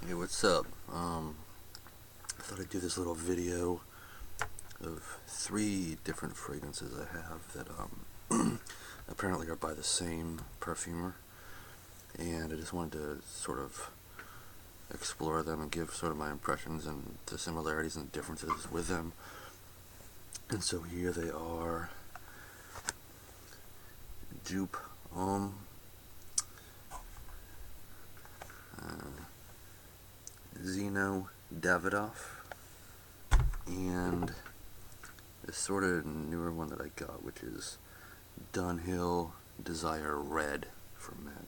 Hey, what's up? I thought I'd do this little video of 3 different fragrances I have that apparently are by the same perfumer, and I just wanted to sort of explore them and give sort of my impressions and the similarities and differences with them. And so here they are: Joop, homme, Zino Davidoff, and this sort of newer one that I got, which is Dunhill Desire Red from men.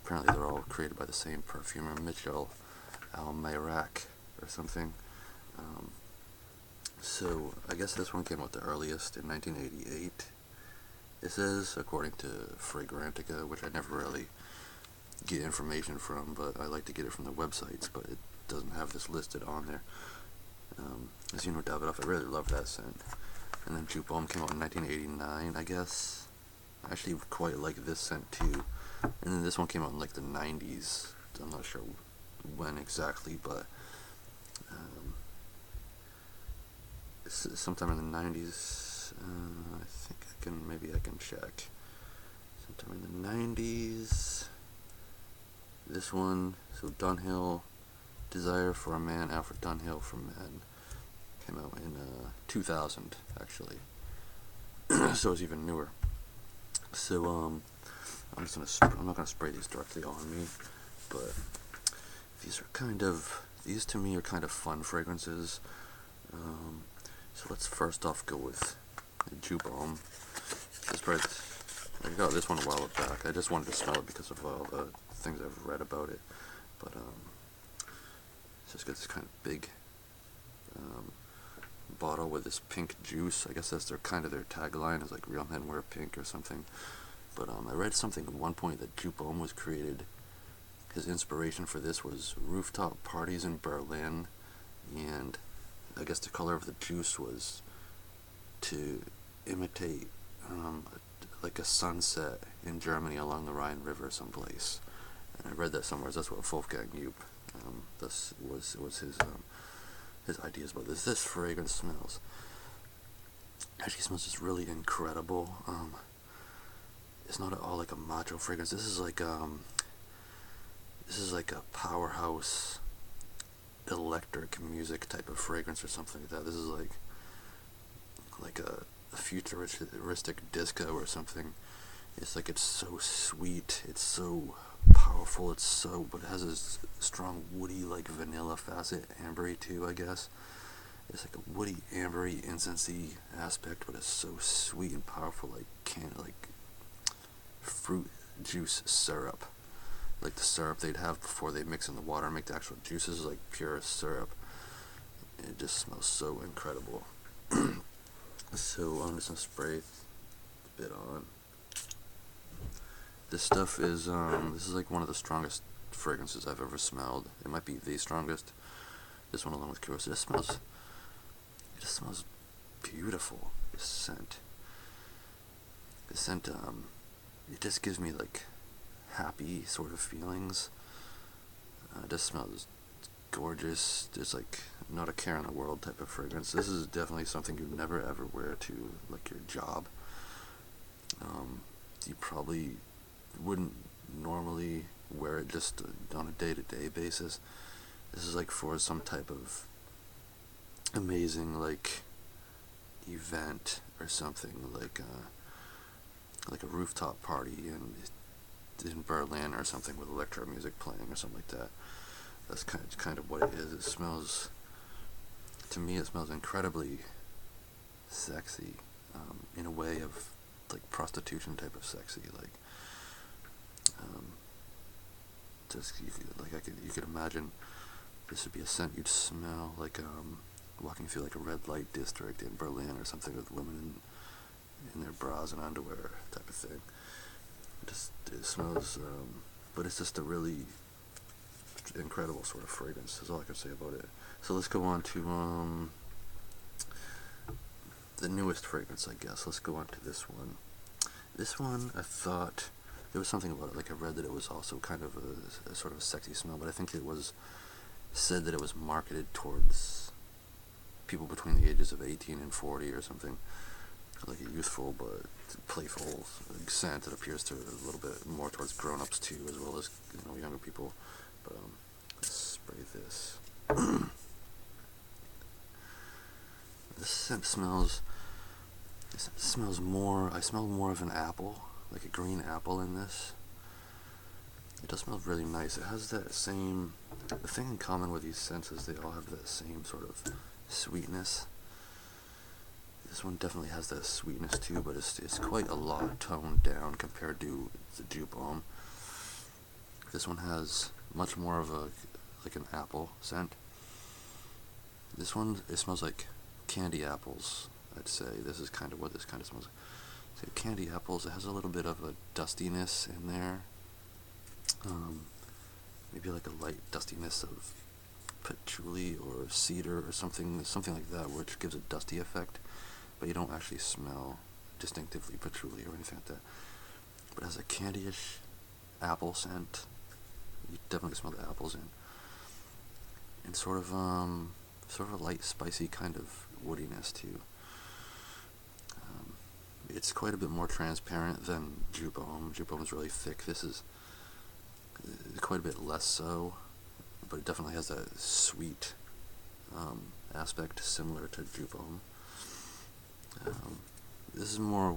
Apparently they're all created by the same perfumer, Almairac or something. So I guess this one came out the earliest in 1988. It says, according to Fragrantica, which I never really get information from, but I like to get it from the websites, but it doesn't have this listed on there. ZNo Davidoff, I really love that scent. And then JUBAN came out in 1989, I guess. I actually quite like this scent too. And then this one came out in like the 90s. I'm not sure when exactly, but sometime in the 90s. I think I can check. Sometime in the 90s. This one, so Dunhill, Desire for a Man, Alfred Dunhill for Men, came out in 2000 actually. So it's even newer. So I'm not gonna spray these directly on me, but these to me are kind of fun fragrances. So let's first off go with JUBAN. I got this one a while back. I just wanted to smell it because of all the things I've read about it. But it's just got this kind of big bottle with this pink juice. I guess that's their tagline, is like real men wear pink or something. But I read something at one point that JUBAN was created. His inspiration for this was rooftop parties in Berlin, and I guess the color of the juice was to imitate like a sunset in Germany along the Rhine River someplace. And I read that somewhere. That's what Wolfgang Joop, this was his ideas about this. This fragrance smells. Actually, smells just really incredible. It's not at all like a macho fragrance. This is like a powerhouse electric music type of fragrance or something like that. This is like a futuristic disco or something. It's so sweet, it's so powerful, but it has this strong woody, like vanilla facet, ambery too, I guess. It's like a woody, ambery, incensey aspect, but it's so sweet and powerful, like fruit juice syrup. Like the syrup they'd have before they mix in the water and make the actual juices, like pure syrup. It just smells so incredible. So I'm just gonna spray a bit on. This stuff is this is like one of the strongest fragrances I've ever smelled. It might be the strongest. This one along with Kuros. It just smells beautiful. This scent. It just gives me like happy sort of feelings. It just smells gorgeous. There's like not a care in the world type of fragrance. This is definitely something you never ever wear to like your job. You probably wouldn't normally wear it just on a day-to-day basis. This is like for some type of amazing like event or something, like a rooftop party in Berlin or something with electro music playing or something like that. That's kind of what it is. To me, it smells incredibly sexy, in a way of like prostitution type of sexy. Like, you could imagine this would be a scent you'd smell like walking through like a red light district in Berlin or something, with women in their bras and underwear type of thing. It smells, but it's just a really incredible sort of fragrance. That's all I can say about it. So let's go on to the newest fragrance, I guess. Let's go on to this one. This one, I thought there was something about it. Like I read that it was also kind of a sort of sexy smell, but I think it was said that it was marketed towards people between the ages of 18 and 40 or something, like a youthful but playful scent. It appears to a little bit more towards grown-ups too, as well as younger people. But let's spray this. This scent smells more. I smell more of an apple, like a green apple in this. It does smell really nice. It has that same. The thing in common with these scents is they all have that same sort of sweetness. This one definitely has that sweetness too, but it's quite a lot toned down compared to the Joop homme. This one has much more of an apple scent. This one, it smells like candy apples, I'd say. This is kind of what this kind of smells like. So candy apples. It has a little bit of a dustiness in there. Maybe like a light dustiness of patchouli or cedar or something like that, which gives a dusty effect, but you don't actually smell distinctively patchouli or anything like that. But it has a candyish apple scent. You definitely smell the apples in, and sort of a light spicy kind of woodiness too. It's quite a bit more transparent than Joop homme. Joop homme is really thick. This is quite a bit less so, but it definitely has that sweet aspect similar to Joop homme. This is more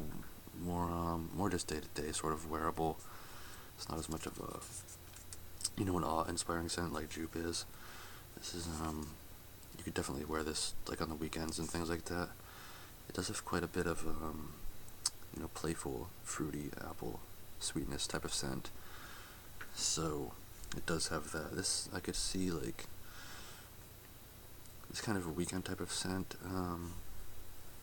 just day-to-day, sort of wearable. It's not as much of an awe-inspiring scent like Joop is. This is you could definitely wear this like on the weekends and things like that. It does have quite a bit of playful, fruity apple sweetness type of scent. So it does have that. This I could see like this kind of a weekend type of scent.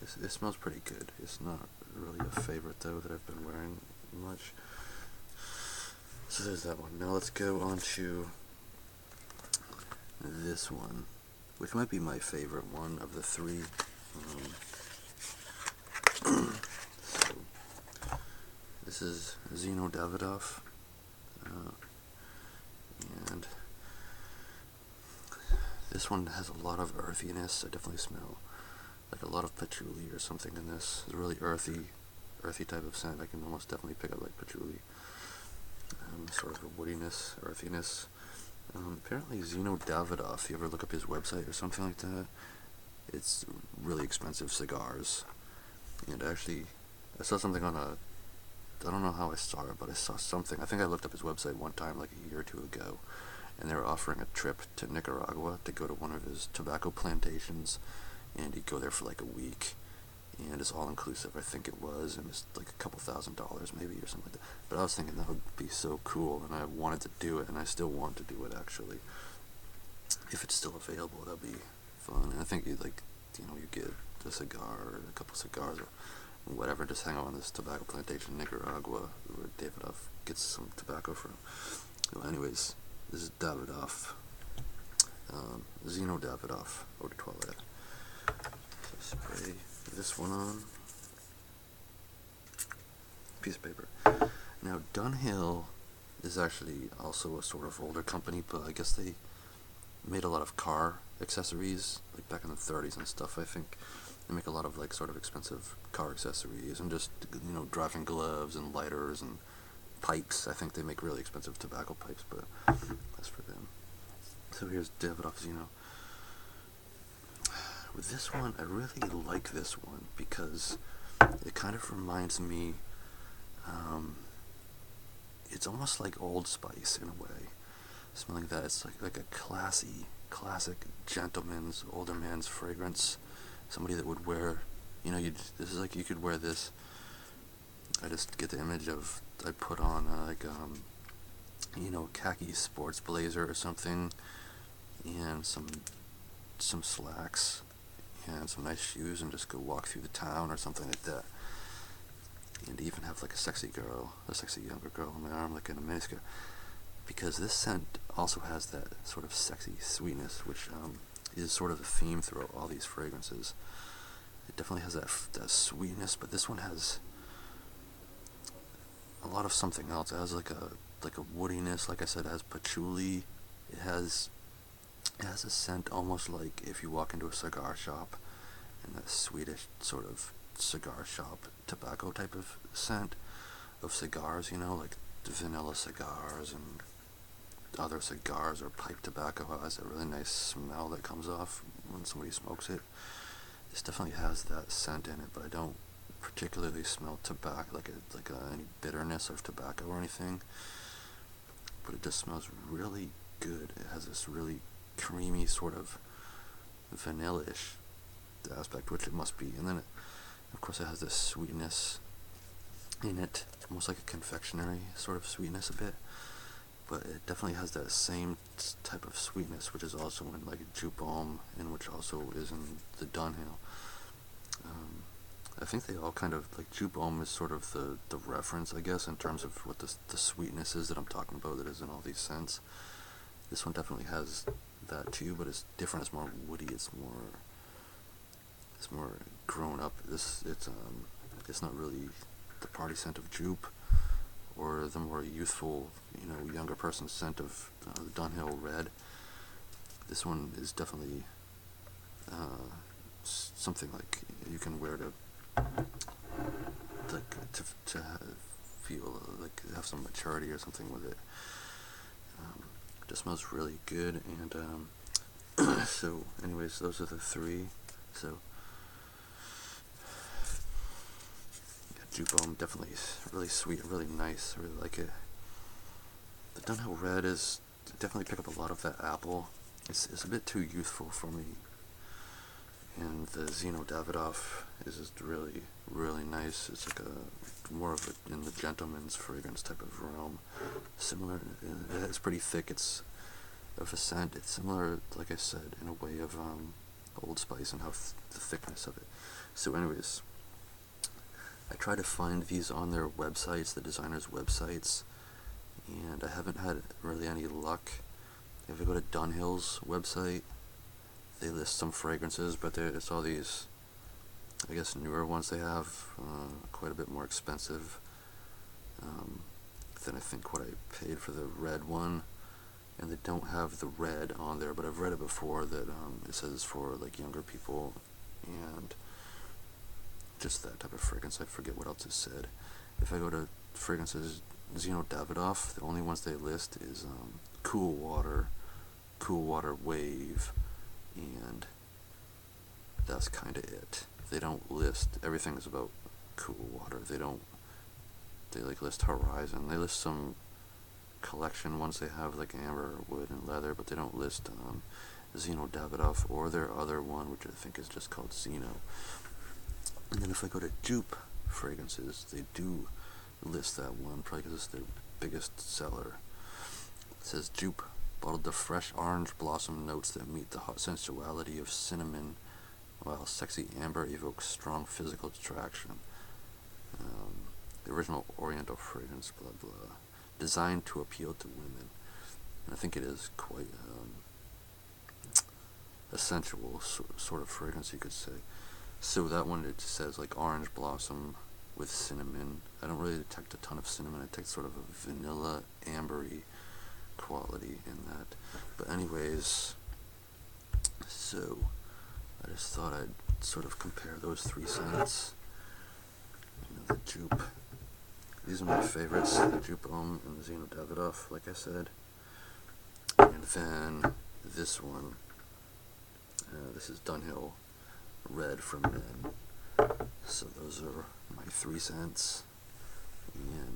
It smells pretty good. It's not really a favorite though that I've been wearing much. So there's that one. Now let's go on to this one, which might be my favorite one of the three. So this is Zino Davidoff, and this one has a lot of earthiness. I definitely smell like a lot of patchouli or something in this. It's a really earthy type of scent. I can almost definitely pick up like patchouli. Sort of a woodiness, earthiness. Apparently Zino Davidoff, if you ever look up his website or something like that, it's really expensive cigars. And actually, I saw something on I don't know how I saw it, but I saw something. I think I looked up his website one time like a year or two ago, and they were offering a trip to Nicaragua to go to one of his tobacco plantations, and he'd go there for like a week, and it's all inclusive, I think it was, and it's like a couple $1,000s maybe or something like that. But I was thinking that would be so cool, and I wanted to do it, and I still want to do it actually. If it's still available, that'd be fun. And I think you get a cigar or a couple cigars or whatever, just hang out on this tobacco plantation in Nicaragua where Davidoff gets some tobacco from. Well, anyways, this is Davidoff, Zino Davidoff, eau de toilette. So spray this one on. Piece of paper. Now Dunhill is actually also a sort of older company, but I guess they made a lot of car accessories, like back in the 30s and stuff. I think they make a lot of like sort of expensive car accessories and just driving gloves and lighters and pipes. I think they make really expensive tobacco pipes, but that's for them. So here's Davidoff Zino. With this one, I really like this one because it kind of reminds me, it's almost like Old Spice in a way. Smelling that, it's like a classic gentleman's, older man's fragrance. Somebody that would wear, this is like you could wear this. I just get the image of, I put on khaki sports blazer or something, and some slacks, and some nice shoes, and just go walk through the town or something like that. And even have like a sexy younger girl on my arm, like in a miniskirt. Because this scent also has that sort of sexy sweetness, which is sort of a theme throughout all these fragrances. It definitely has that sweetness, but this one has a lot of something else. It has like a woodiness, like I said, it has patchouli. It has It has a scent almost like if you walk into a cigar shop, and that Swedish sort of cigar shop tobacco type of scent of cigars, you know, like the vanilla cigars and other cigars or pipe tobacco has a really nice smell that comes off when somebody smokes it. This definitely has that scent in it, but I don't particularly smell tobacco, like any bitterness of tobacco or anything. But it just smells really good. It has this really creamy sort of vanilla-ish aspect, which it must be. And then, of course, it has this sweetness in it, almost like a confectionery sort of sweetness a bit. But it definitely has that same type of sweetness, which is also in like JUBAN, and which also is in the Dunhill. I think they all kind of, like, JUBAN is sort of the reference, I guess, in terms of what the sweetness is that I'm talking about that is in all these scents. This one definitely has that too, but it's different. It's more woody. It's more grown up. It's not really the party scent of Joop, or the more youthful, younger person scent of the Dunhill Red. This one is definitely something like you can wear to feel like have some maturity or something with it. It just smells really good, and so anyways, those are the three. So JUBAN definitely really sweet, really nice. I really like it. The Dunhill Red is definitely pick up a lot of that apple. It's a bit too youthful for me. And the Zino Davidoff is just really, really nice. It's like more of in the gentleman's fragrance type of realm. Similar, it's pretty thick. It's of a scent. It's similar, like I said, in a way of Old Spice and how the thickness of it. So, anyways, I try to find these on their websites, the designers' websites, and I haven't had really any luck. If I go to Dunhill's website, they list some fragrances, but it's all these, I guess, newer ones they have, quite a bit more expensive than I think what I paid for the red one. And they don't have the red on there, but I've read it before that it says for like younger people and just that type of fragrance. I forget what else it said. If I go to fragrances, ZNo Davidoff, the only ones they list is Cool Water Wave, and that's kind of it. They don't list, everything is about Cool Water. They like list Horizon. They list some collection ones they have, like amber, wood, and leather, but they don't list ZNo Davidoff or their other one, which I think is just called Zino. And then if I go to Joop fragrances, they do list that one, probably because it's their biggest seller. It says Joop bottled the fresh orange blossom notes that meet the hot sensuality of cinnamon, while sexy amber evokes strong physical attraction. The original Oriental fragrance, blah blah, designed to appeal to women. And I think it is quite a sensual sort of fragrance, you could say. So that one, it says like orange blossom with cinnamon. I don't really detect a ton of cinnamon. I detect sort of a vanilla, ambery quality in that. But anyways, so I just thought I'd sort of compare those three scents. The Joop. These are my favorites, the Joop Homme and the Zino Davidoff, like I said. And then this one, this is Dunhill Red from Men. So those are my three scents. And